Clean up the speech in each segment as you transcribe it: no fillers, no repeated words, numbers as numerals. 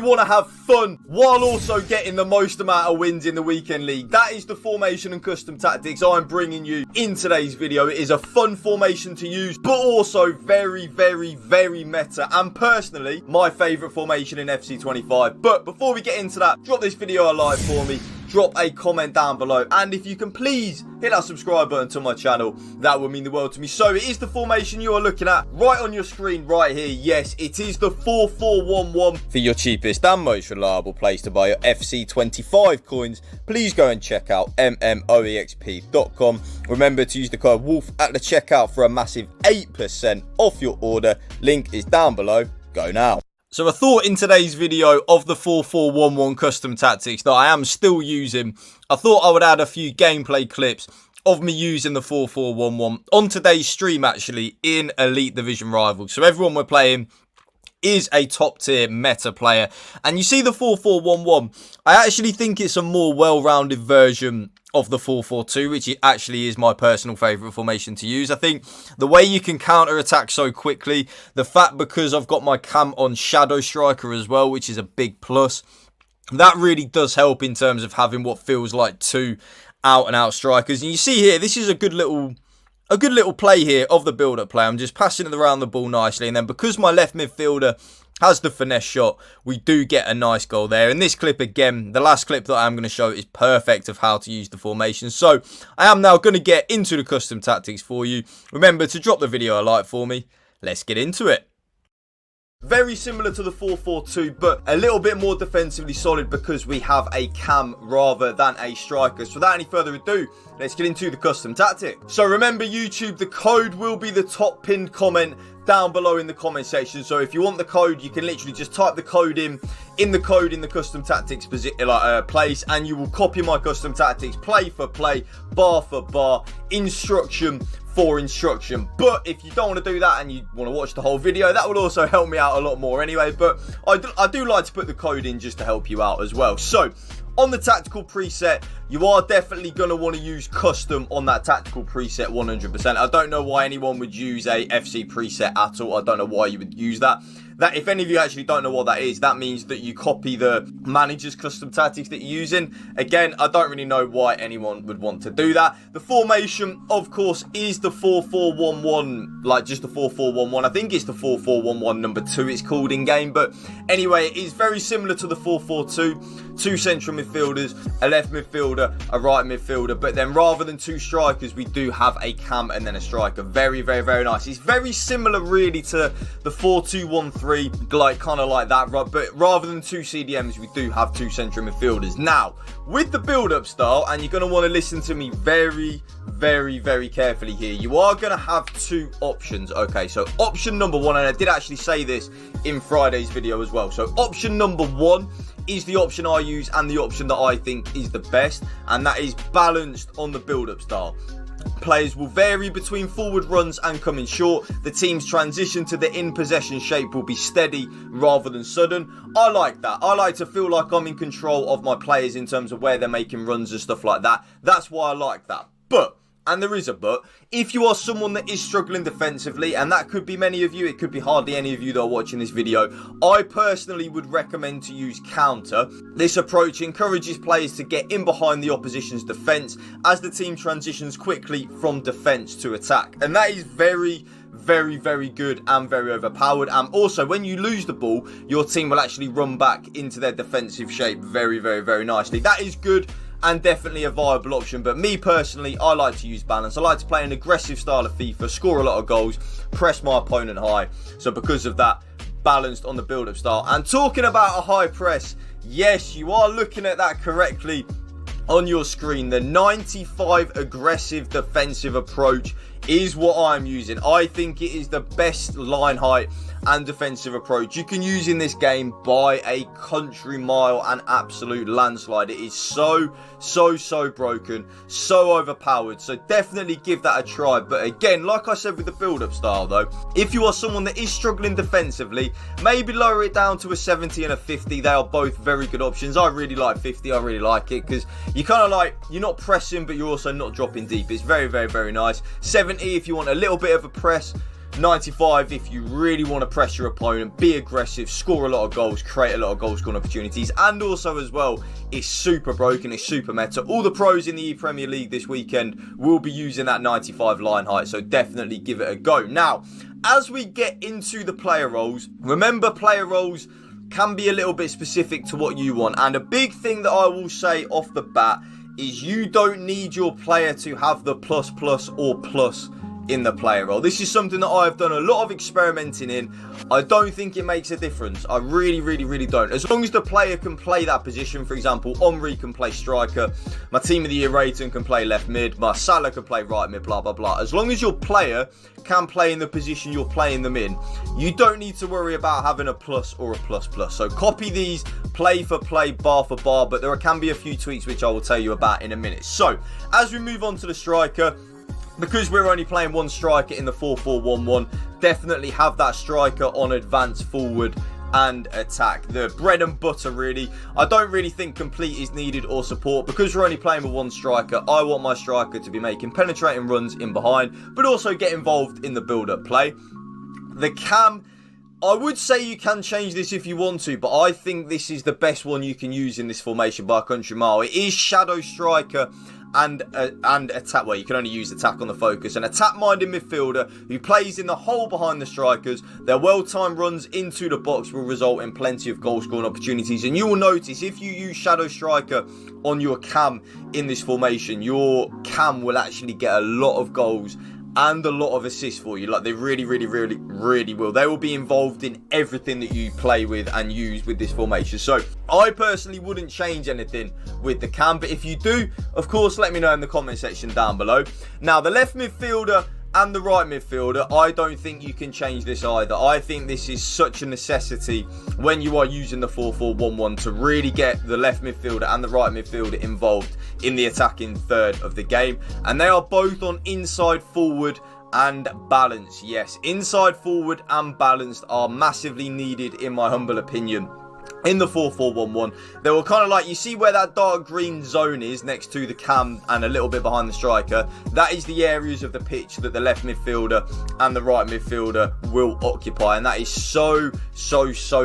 want to have fun while also getting the most amount of wins in the weekend league. That is the formation and custom tactics I'm bringing you in today's video. It is a fun formation to use, but also very, very, very meta, and personally, my favourite formation in FC 25. But before we get into that, drop this video a like for me. Drop a comment down below, and if you can please hit that subscribe button to my channel, that would mean the world to me. So it is the formation you are looking at right on your screen right here. Yes, it is the 4-4-1-1. For your cheapest and most reliable place to buy your FC 25 coins, please go and check out mmoexp.com. Remember to use the code WOLF at the checkout for a massive 8% off your order. Link is down below. Go now. So I thought in today's video of the 4-4-1-1 custom tactics that I am still using, I thought I would add a few gameplay clips of me using the 4-4-1-1 on today's stream actually in Elite Division Rivals. So everyone we're playing is a top tier meta player, and you see the 4-4-1-1, I actually think it's a more well-rounded version of the 4-4-2, which actually is my personal favourite formation to use. I think the way you can counter-attack so quickly, the fact because I've got my cam on Shadow Striker as well, which is a big plus, that really does help in terms of having what feels like two out-and-out strikers. And you see here, this is a good little play here of the build-up play. I'm just passing it around the ball nicely, and then because my left midfielder has the finesse shot, we do get a nice goal there. In this clip again, the last clip that I'm going to show is perfect of how to use the formation. So I am now going to get into the custom tactics for you. Remember to drop the video a like for me. Let's get into it. Very similar to the 4-4-2, but a little bit more defensively solid because we have a cam rather than a striker. So without any further ado, let's get into the custom tactic. So remember YouTube, the code will be the top pinned comment down below in the comment section. So if you want the code, you can literally just type the code in the custom tactics place, and you will copy my custom tactics play for play, bar for bar, instruction for instruction. But if you don't want to do that and you want to watch the whole video, that will also help me out a lot more anyway. But I do like to put the code in just to help you out as well. So on the tactical preset, you are definitely going to want to use custom on that tactical preset 100%. I don't know why anyone would use a FC preset at all. I don't know why you would use that. That, if any of you actually don't know what that is, that means that you copy the manager's custom tactics that you're using. Again, I don't really know why anyone would want to do that. The formation, of course, is the 4-4-1-1, like just the 4-4-1-1. I think it's the 4-4-1-1 number 2 it's called in game. But anyway, it is very similar to the 4-4-2. Two central midfielders, a left midfielder, a right midfielder. But then rather than two strikers, we do have a cam and then a striker. Very, very, very nice. It's very similar really to the 4-2-1-3. Like kind of like that, right? But rather than two CDMs, we do have two central midfielders. Now, with the build-up style, and you're going to want to listen to me very, very, very carefully here, you are going to have two options. Okay, so option number one, and I did actually say this in Friday's video as well. So option number one is the option I use and the option that I think is the best, and that is balanced on the build-up style. Players will vary between forward runs and coming short. The team's transition to the in-possession shape will be steady rather than sudden. I like that. I like to feel like I'm in control of my players in terms of where they're making runs and stuff like that. That's why I like that. But, and there is a but, if you are someone that is struggling defensively, and that could be many of you, it could be hardly any of you that are watching this video, I personally would recommend to use counter. This approach encourages players to get in behind the opposition's defence as the team transitions quickly from defence to attack. And that is very, very, very good and very overpowered. And also, when you lose the ball, your team will actually run back into their defensive shape very, very, very nicely. That is good and definitely a viable option. But me personally, I like to use balance. I like to play an aggressive style of FIFA, score a lot of goals, press my opponent high. So because of that, balanced on the build-up style. And talking about a high press, yes, you are looking at that correctly on your screen. The 95 aggressive defensive approach is what I'm using. I think it is the best line height and defensive approach you can use in this game by a country mile and absolute landslide. It is so broken, so overpowered. So definitely give that a try. But again, like I said with the build-up style though, if you are someone that is struggling defensively, maybe lower it down to a 70 and a 50. They are both very good options. I really like 50. I really like it because you kind of like, you're not pressing, but you're also not dropping deep. It's very, very, very nice. 70 if you want a little bit of a press, 95 if you really want to press your opponent, be aggressive, score a lot of goals, create a lot of goal scoring opportunities, and also as well, it's super broken, it's super meta. All the pros in the E-Premier League this weekend will be using that 95 line height, so definitely give it a go. Now, as we get into the player roles, remember player roles can be a little bit specific to what you want, and a big thing that I will say off the bat is you don't need your player to have the plus or plus in the player role. This is something that I've done a lot of experimenting in. I don't think it makes a difference. I really don't. As long as the player can play that position, for example, Henry can play striker, my team of the year Rayton can play left mid, my Salah can play right mid, blah blah blah. As long as your player can play in the position you're playing them in, you don't need to worry about having a plus or a plus. So copy these play for play, bar for bar, but there can be a few tweaks which I will tell you about in a minute. So as we move on to the striker, because we're only playing one striker in the 4-4-1-1, definitely have that striker on advance, forward and attack. The bread and butter, really. I don't really think complete is needed or support. Because we're only playing with one striker, I want my striker to be making penetrating runs in behind, but also get involved in the build-up play. The cam, I would say you can change this if you want to, but I think this is the best one you can use in this formation by a country mile. It is shadow striker and attack. Well, you can only use attack on the focus. An attack-minded midfielder who plays in the hole behind the strikers. Their well-timed runs into the box will result in plenty of goal-scoring opportunities. And you will notice if you use shadow striker on your cam in this formation, your cam will actually get a lot of goals and a lot of assists for you. Like, they really will. They will be involved in everything that you play with and use with this formation. So I personally wouldn't change anything with the cam, but if you do, of course, let me know in the comment section down below. Now, the left midfielder and the right midfielder, I don't think you can change this either. I think this is such a necessity when you are using the 4-4-1-1 to really get the left midfielder and the right midfielder involved in the attacking third of the game. And they are both on inside forward and balance. Yes, inside forward and balanced are massively needed in my humble opinion in the 4-4-1-1. They were kind of like, you see where that dark green zone is next to the cam and a little bit behind the striker? That is the areas of the pitch that the left midfielder and the right midfielder will occupy, and that is so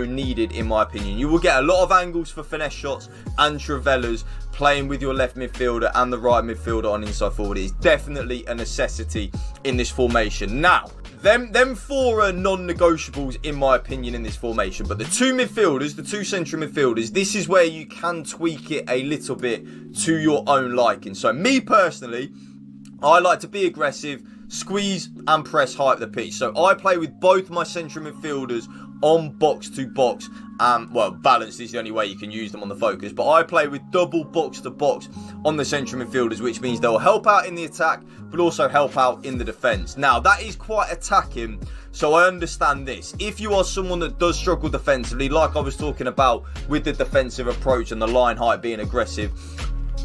needed in my opinion. You will get a lot of angles for finesse shots and travellas playing with your left midfielder and the right midfielder on inside forward. It is definitely a necessity in this formation. Now, them four are non-negotiables in my opinion in this formation, but the two midfielders, the two central midfielders, this is where you can tweak it a little bit to your own liking. So me personally, I like to be aggressive, squeeze and press high up the pitch. So I play with both my central midfielders on box to box. Well, balanced is the only way you can use them on the focus, but I play with double box to box on the central midfielders, which means they'll help out in the attack but also help out in the defence. Now, that is quite attacking, so I understand this. If you are someone that does struggle defensively, like I was talking about with the defensive approach and the line height being aggressive,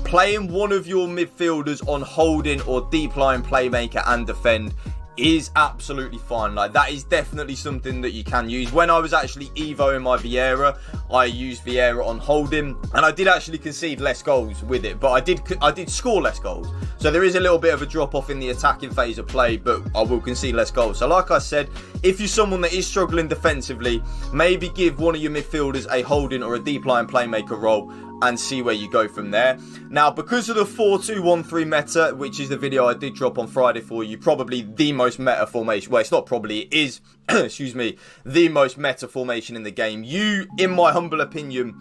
playing one of your midfielders on holding or deep line playmaker and defend is absolutely fine. Like, that is definitely something that you can use. When I was actually evoing my Vieira, I used Vieira on holding, and I did actually concede less goals with it, but I did score less goals. So there is a little bit of a drop off in the attacking phase of play, but I will concede less goals. So like I said, if you're someone that is struggling defensively, maybe give one of your midfielders a holding or a deep line playmaker role and see where you go from there. Now, because of the 4-2-1-3 meta, which is the video I did drop on Friday for you, probably the most meta formation. Well, it's not probably, it is, excuse me, the most meta formation in the game. You, in my humble opinion,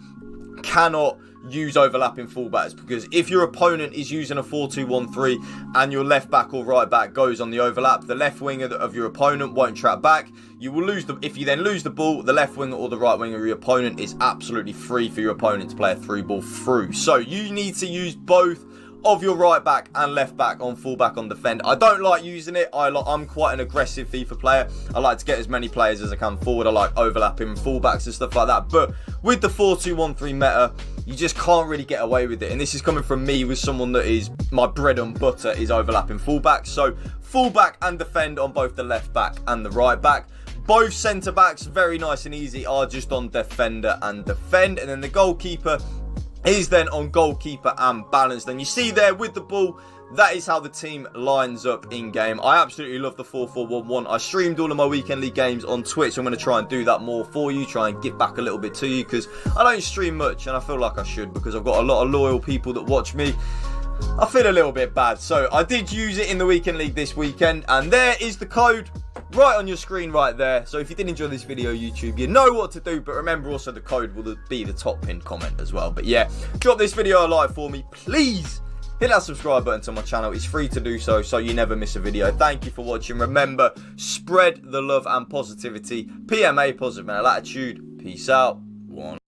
cannot use overlapping fullbacks, because if your opponent is using a 4-2-1-3 and your left back or right back goes on the overlap, the left winger of your opponent won't track back. You will lose the, if you then lose the ball, the left winger or the right winger of your opponent is absolutely free for your opponent to play a through ball through. So you need to use both of your right back and left back on full back on defend. I don't like using it. I'm quite an aggressive FIFA player. I like to get as many players as I can forward. I like overlapping fullbacks and stuff like that. But with the 4-2-1-3 meta, you just can't really get away with it. And this is coming from me with someone that is, my bread and butter is overlapping fullbacks. So fullback and defend on both the left back and the right back. Both centre backs, very nice and easy, are just on defender and defend. And then the goalkeeper is then on goalkeeper and balanced. And you see there with the ball, that is how the team lines up in game. I absolutely love the 4-4-1-1. I streamed all of my weekend league games on Twitch. I'm going to try and do that more for you, try and give back a little bit to you, because I don't stream much and I feel like I should, because I've got a lot of loyal people that watch me. I feel a little bit bad. So I did use it in the weekend league this weekend, and there is the code right on your screen right there. So if you did enjoy this video, YouTube, you know what to do. But remember also, the code will be the top pinned comment as well. But yeah, drop this video a like for me, please. Hit that subscribe button to my channel. It's free to do so you never miss a video. Thank you for watching. Remember, spread the love and positivity. PMA, positive mental attitude. Peace out. One.